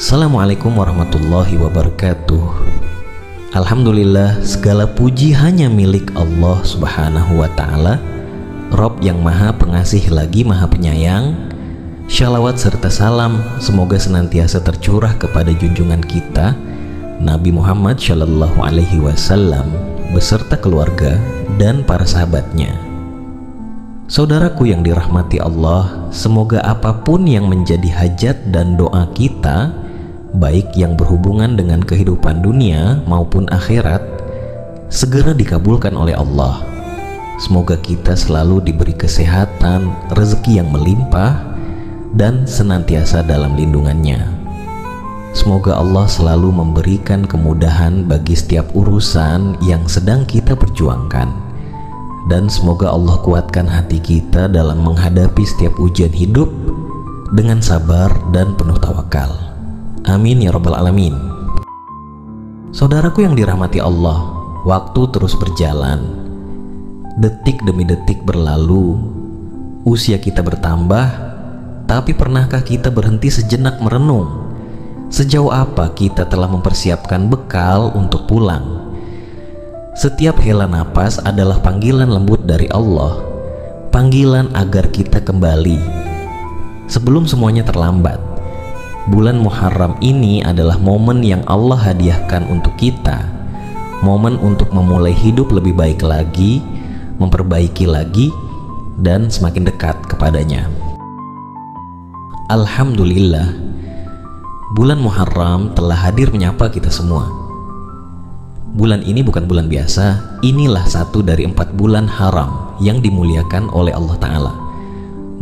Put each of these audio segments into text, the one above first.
Assalamualaikum warahmatullahi wabarakatuh. Alhamdulillah, segala puji hanya milik Allah subhanahu wa ta'ala, Rob yang maha pengasih lagi maha penyayang. Shalawat serta salam semoga senantiasa tercurah kepada junjungan kita Nabi Muhammad Shallallahu Alaihi Wasallam beserta keluarga dan para sahabatnya. Saudaraku yang dirahmati Allah, semoga apapun yang menjadi hajat dan doa kita, baik yang berhubungan dengan kehidupan dunia maupun akhirat, segera dikabulkan oleh Allah. Semoga kita selalu diberi kesehatan, rezeki yang melimpah, dan senantiasa dalam lindungannya. Semoga Allah selalu memberikan kemudahan bagi setiap urusan yang sedang kita perjuangkan, dan semoga Allah kuatkan hati kita dalam menghadapi setiap ujian hidup dengan sabar dan penuh tawakal. Amin ya rabbal alamin. Saudaraku yang dirahmati Allah, waktu terus berjalan, detik demi detik berlalu, usia kita bertambah, tapi pernahkah kita berhenti sejenak merenung sejauh apa kita telah mempersiapkan bekal untuk pulang? Setiap hela napas adalah panggilan lembut dari Allah, panggilan agar kita kembali sebelum semuanya terlambat. Bulan Muharram ini adalah momen yang Allah hadiahkan untuk kita, momen untuk memulai hidup lebih baik lagi, memperbaiki lagi, dan semakin dekat kepadanya. Alhamdulillah, bulan Muharram telah hadir menyapa kita semua. Bulan ini bukan bulan biasa, inilah satu dari 4 bulan haram yang dimuliakan oleh Allah Ta'ala.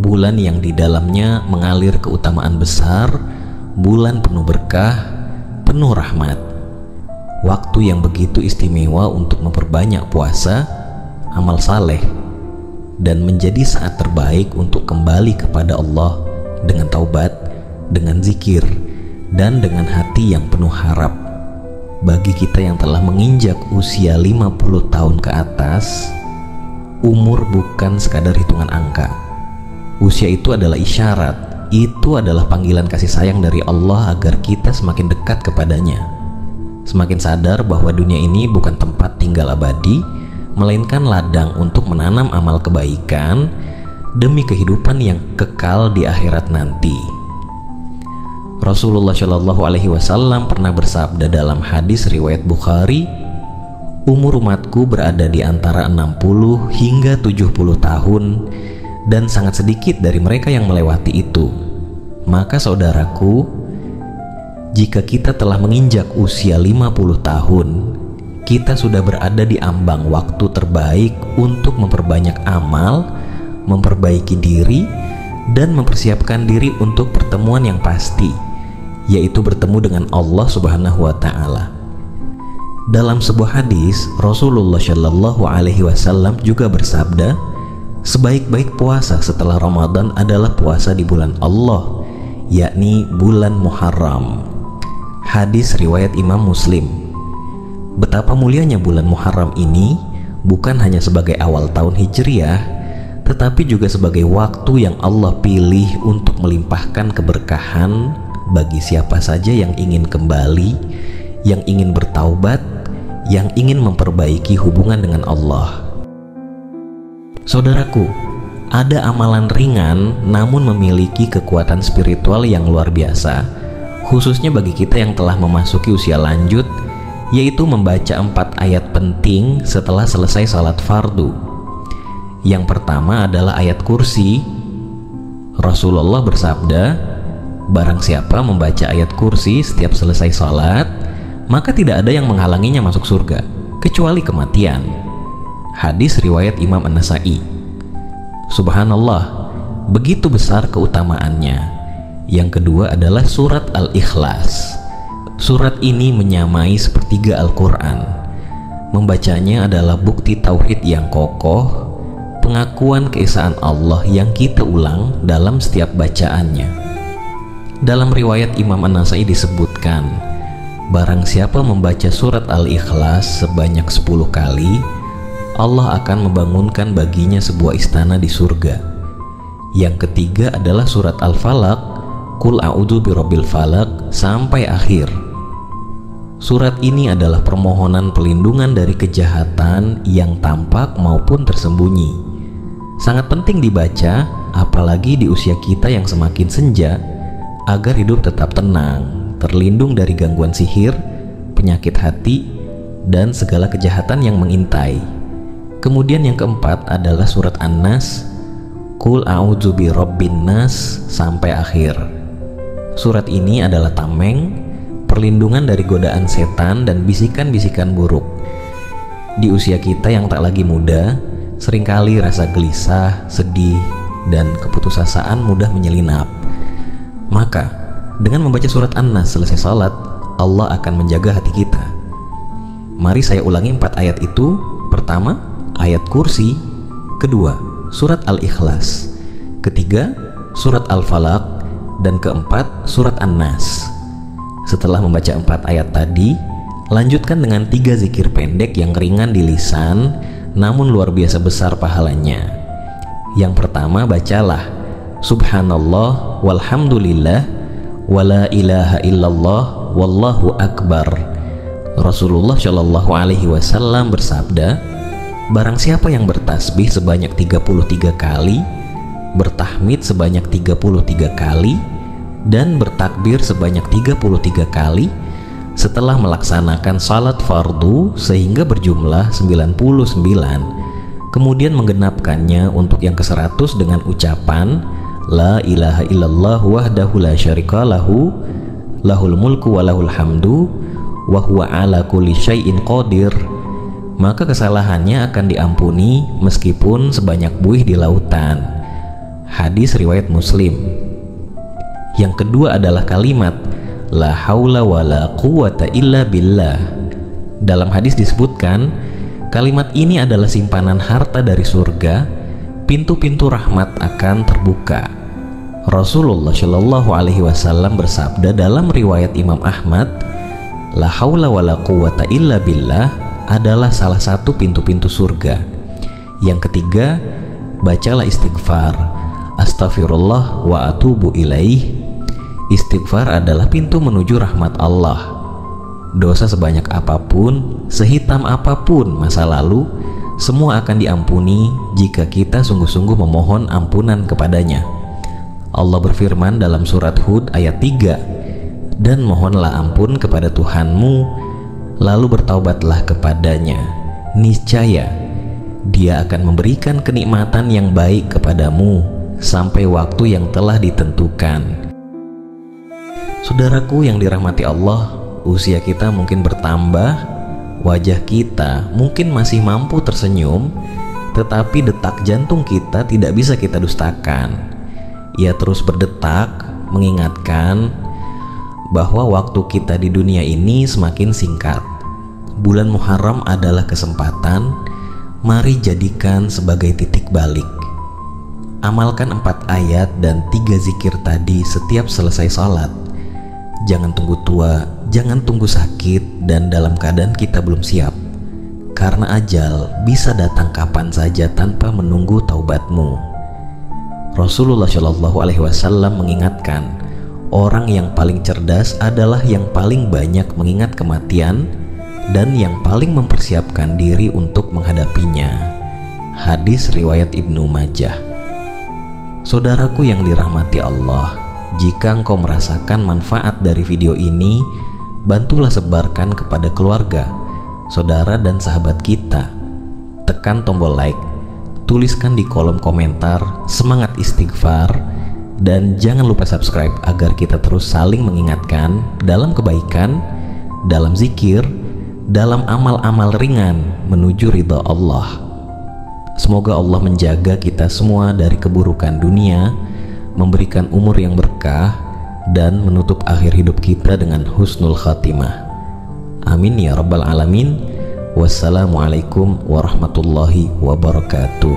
Bulan yang di dalamnya mengalir keutamaan besar, bulan penuh berkah, penuh rahmat. Waktu yang begitu istimewa untuk memperbanyak puasa, amal saleh, dan menjadi saat terbaik untuk kembali kepada Allah dengan taubat, dengan zikir, dan dengan hati yang penuh harap. Bagi kita yang telah menginjak usia 50 tahun ke atas, umur bukan sekadar hitungan angka. Usia itu adalah isyarat, itu adalah panggilan kasih sayang dari Allah agar kita semakin dekat kepadanya, semakin sadar bahwa dunia ini bukan tempat tinggal abadi, melainkan ladang untuk menanam amal kebaikan demi kehidupan yang kekal di akhirat nanti. Rasulullah Shallallahu Alaihi Wasallam pernah bersabda dalam hadis riwayat Bukhari, umur umatku berada di antara 60 hingga 70 tahun, dan sangat sedikit dari mereka yang melewati itu. Maka saudaraku, jika kita telah menginjak usia 50 tahun, kita sudah berada di ambang waktu terbaik untuk memperbanyak amal, memperbaiki diri, dan mempersiapkan diri untuk pertemuan yang pasti, yaitu bertemu dengan Allah Subhanahu wa Ta'ala. Dalam sebuah hadis, Rasulullah Shallallahu Alaihi Wasallam juga bersabda, sebaik-baik puasa setelah Ramadan adalah puasa di bulan Allah, yakni bulan Muharram. Hadis riwayat Imam Muslim. Betapa mulianya bulan Muharram ini bukan hanya sebagai awal tahun Hijriah, tetapi juga sebagai waktu yang Allah pilih untuk melimpahkan keberkahan bagi siapa saja yang ingin kembali, yang ingin bertaubat, yang ingin memperbaiki hubungan dengan Allah. Saudaraku, ada amalan ringan namun memiliki kekuatan spiritual yang luar biasa, khususnya bagi kita yang telah memasuki usia lanjut, yaitu membaca 4 ayat penting setelah selesai salat fardu. Yang pertama adalah ayat kursi. Rasulullah bersabda, barang siapa membaca ayat kursi setiap selesai salat, maka tidak ada yang menghalanginya masuk surga kecuali kematian. Hadis riwayat Imam An-Nasai. Subhanallah, begitu besar keutamaannya. Yang kedua adalah surat Al-Ikhlas. Surat ini menyamai sepertiga Al-Quran. Membacanya adalah bukti tauhid yang kokoh, pengakuan keesaan Allah yang kita ulang dalam setiap bacaannya. Dalam riwayat Imam An-Nasai disebutkan, barang siapa membaca surat Al-Ikhlas sebanyak 10 kali, Allah akan membangunkan baginya sebuah istana di surga. Yang ketiga adalah surat Al-Falaq. Qul a'udzu birabbil falaq sampai akhir. Surat ini adalah permohonan pelindungan dari kejahatan yang tampak maupun tersembunyi. Sangat penting dibaca, apalagi di usia kita yang semakin senja, agar hidup tetap tenang, terlindung dari gangguan sihir, penyakit hati, dan segala kejahatan yang mengintai. Kemudian yang keempat adalah surat An-Nas, Qul a'udzu birabbin nas sampai akhir. Surat ini adalah tameng, perlindungan dari godaan setan dan bisikan-bisikan buruk. Di usia kita yang tak lagi muda, seringkali rasa gelisah, sedih, dan keputusasaan mudah menyelinap. Maka, dengan membaca surat An-Nas selesai salat, Allah akan menjaga hati kita. Mari saya ulangi 4 ayat itu. Pertama, ayat kursi. Kedua, surat Al-Ikhlas. Ketiga, surat Al-Falaq. Dan keempat, surat An-Nas. Setelah membaca 4 ayat tadi, lanjutkan dengan 3 zikir pendek yang ringan di lisan, namun luar biasa besar pahalanya. Yang pertama, bacalah Subhanallah walhamdulillah wala ilaha illallah wallahu akbar. Rasulullah Shallallahu Alaihi Wasallam bersabda, barang siapa yang bertasbih sebanyak 33 kali, bertahmid sebanyak 33 kali, dan bertakbir sebanyak 33 kali setelah melaksanakan salat fardu sehingga berjumlah 99, kemudian menggenapkannya untuk yang ke-100 dengan ucapan La ilaha illallah wahdahu la syarika lahu lahul mulku wa lahul hamdu wa huwa ala kulli syai'in qadir, maka kesalahannya akan diampuni meskipun sebanyak buih di lautan. Hadis riwayat Muslim. Yang kedua adalah kalimat la haula wala quwata illa billah. Dalam hadis disebutkan, kalimat ini adalah simpanan harta dari surga, pintu-pintu rahmat akan terbuka. Rasulullah Shallallahu Alaihi Wasallam bersabda dalam riwayat Imam Ahmad, la haula wala quwata illa billah adalah salah satu pintu-pintu surga. Yang ketiga, bacalah istighfar. Astaghfirullah wa atubu ilaih. Istighfar adalah pintu menuju rahmat Allah. Dosa sebanyak apapun, sehitam apapun masa lalu, semua akan diampuni jika kita sungguh-sungguh memohon ampunan kepadanya. Allah berfirman dalam surat Hud ayat 3, dan mohonlah ampun kepada Tuhanmu, lalu bertaubatlah kepadanya. Niscaya Dia akan memberikan kenikmatan yang baik kepadamu sampai waktu yang telah ditentukan. Saudaraku yang dirahmati Allah, usia kita mungkin bertambah, wajah kita mungkin masih mampu tersenyum, tetapi detak jantung kita tidak bisa kita dustakan. Ia terus berdetak, mengingatkan bahwa waktu kita di dunia ini semakin singkat. Bulan Muharram adalah kesempatan, mari jadikan sebagai titik balik. Amalkan 4 ayat dan 3 zikir tadi setiap selesai salat. Jangan tunggu tua, jangan tunggu sakit dan dalam keadaan kita belum siap, karena ajal bisa datang kapan saja tanpa menunggu taubatmu. Rasulullah Shallallahu Alaihi Wasallam mengingatkan, orang yang paling cerdas adalah yang paling banyak mengingat kematian dan yang paling mempersiapkan diri untuk menghadapinya. Hadis riwayat Ibnu Majah. Saudaraku yang dirahmati Allah, jika engkau merasakan manfaat dari video ini, bantulah sebarkan kepada keluarga, saudara dan sahabat kita. Tekan tombol like, tuliskan di kolom komentar semangat istighfar, dan jangan lupa subscribe agar kita terus saling mengingatkan dalam kebaikan, dalam zikir, dalam amal-amal ringan menuju ridha Allah. Semoga Allah menjaga kita semua dari keburukan dunia, memberikan umur yang berkah, dan menutup akhir hidup kita dengan husnul khatimah. Amin ya rabbal alamin. Wassalamualaikum warahmatullahi wabarakatuh.